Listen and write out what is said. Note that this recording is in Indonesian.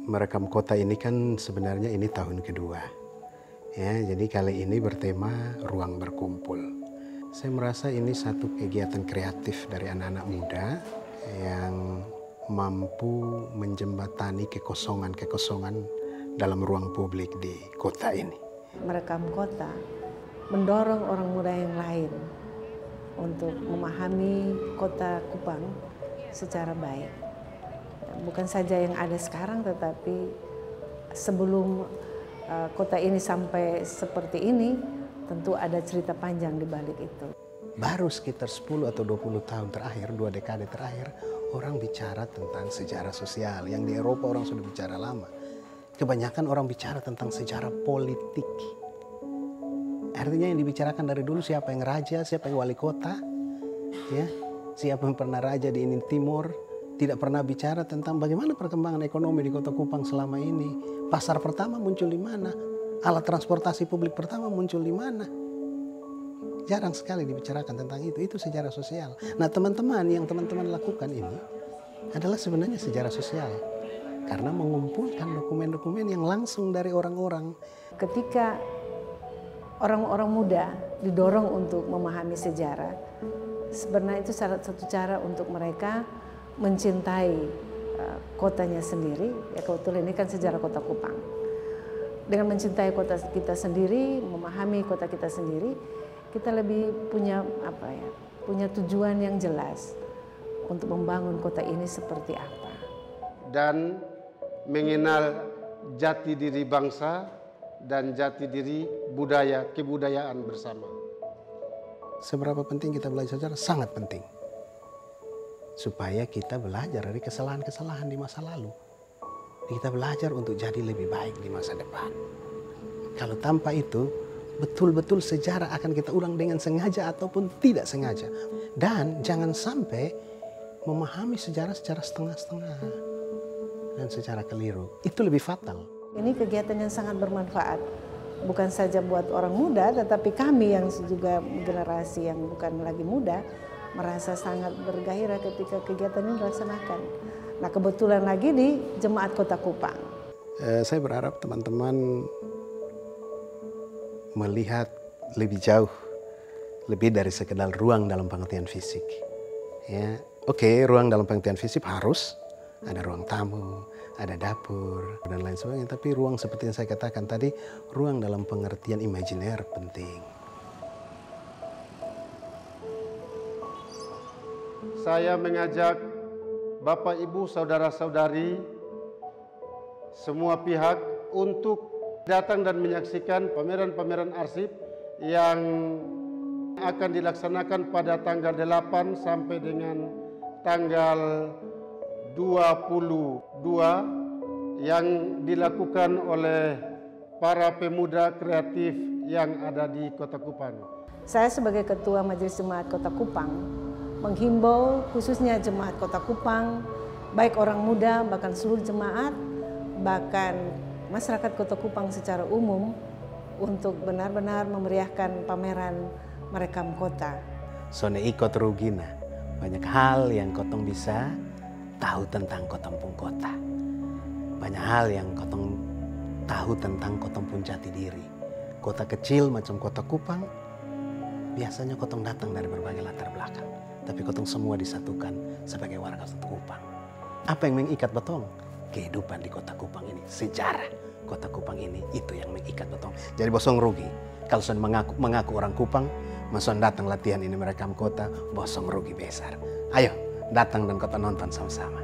merekam kota ini kan sebenarnya ini tahun kedua. Ya, jadi kali ini bertema ruang berkumpul. Saya merasa ini satu kegiatan kreatif dari anak-anak muda yang mampu menjembatani kekosongan-kekosongan dalam ruang publik di kota ini. Merekam kota mendorong orang muda yang lain untuk memahami kota Kupang secara baik. Bukan saja yang ada sekarang, tetapi sebelum kota ini sampai seperti ini, tentu ada cerita panjang di balik itu. Baru sekitar 10 atau 20 tahun terakhir, 2 dekade terakhir, orang bicara tentang sejarah sosial. Yang di Eropa orang sudah bicara lama. Kebanyakan orang bicara tentang sejarah politik. Artinya yang dibicarakan dari dulu siapa yang raja, siapa yang wali kota, ya, siapa yang pernah raja di Indonesia Timur. Tidak pernah bicara tentang bagaimana perkembangan ekonomi di Kota Kupang selama ini. Pasar pertama muncul di mana? Alat transportasi publik pertama muncul di mana? Jarang sekali dibicarakan tentang itu. Itu sejarah sosial. Nah, teman-teman yang teman-teman lakukan ini adalah sebenarnya sejarah sosial. Karena mengumpulkan dokumen-dokumen yang langsung dari orang-orang. Ketika orang-orang muda didorong untuk memahami sejarah, sebenarnya itu salah satu cara untuk mereka mencintai kotanya sendiri. Ya, kebetulan ini kan sejarah Kota Kupang. Dengan mencintai kota kita sendiri, memahami kota kita sendiri, kita lebih punya punya tujuan yang jelas untuk membangun kota ini seperti apa. Dan mengenal jati diri bangsa dan jati diri budaya, kebudayaan bersama. Seberapa penting kita belajar sejarah? Sangat penting. Supaya kita belajar dari kesalahan-kesalahan di masa lalu. Kita belajar untuk jadi lebih baik di masa depan. Kalau tanpa itu, betul-betul sejarah akan kita ulang dengan sengaja ataupun tidak sengaja. Dan jangan sampai memahami sejarah secara setengah-setengah dan secara keliru. Itu lebih fatal. Ini kegiatan yang sangat bermanfaat. Bukan saja buat orang muda, tetapi kami yang juga generasi yang bukan lagi muda, merasa sangat bergairah ketika kegiatan ini dilaksanakan. Nah, kebetulan lagi di Jemaat Kota Kupang. Saya berharap teman-teman melihat lebih jauh, lebih dari sekedar ruang dalam pengertian fisik. Ya, oke, ruang dalam pengertian fisik harus ada ruang tamu, ada dapur, dan lain sebagainya. Tapi ruang seperti yang saya katakan tadi, ruang dalam pengertian imajiner penting. Saya mengajak Bapak, Ibu, Saudara-saudari, semua pihak untuk datang dan menyaksikan pameran-pameran arsip yang akan dilaksanakan pada tanggal 8 sampai dengan tanggal 22 yang dilakukan oleh para pemuda kreatif yang ada di Kota Kupang. Saya sebagai Ketua Majelis Jemaat Kota Kupang menghimbau khususnya Jemaat Kota Kupang, baik orang muda, bahkan seluruh jemaat, bahkan masyarakat Kota Kupang secara umum untuk benar-benar memeriahkan pameran merekam kota. Sone ikut rugina, banyak hal yang kotong bisa tahu tentang kotong pun kota. Banyak hal yang kotong tahu tentang kotong pun jati diri. Kota kecil macam Kota Kupang, biasanya kotong datang dari berbagai latar belakang. Tapi kotong semua disatukan sebagai warga Kota Kupang. Apa yang mengikat betong? Kehidupan di Kota Kupang ini, sejarah Kota Kupang ini, itu yang mengikat betong. Jadi bosong rugi. Kalau son mengaku orang Kupang, mason datang latihan ini merekam kota, bosong rugi besar. Ayo, datang dan kota nonton sama-sama.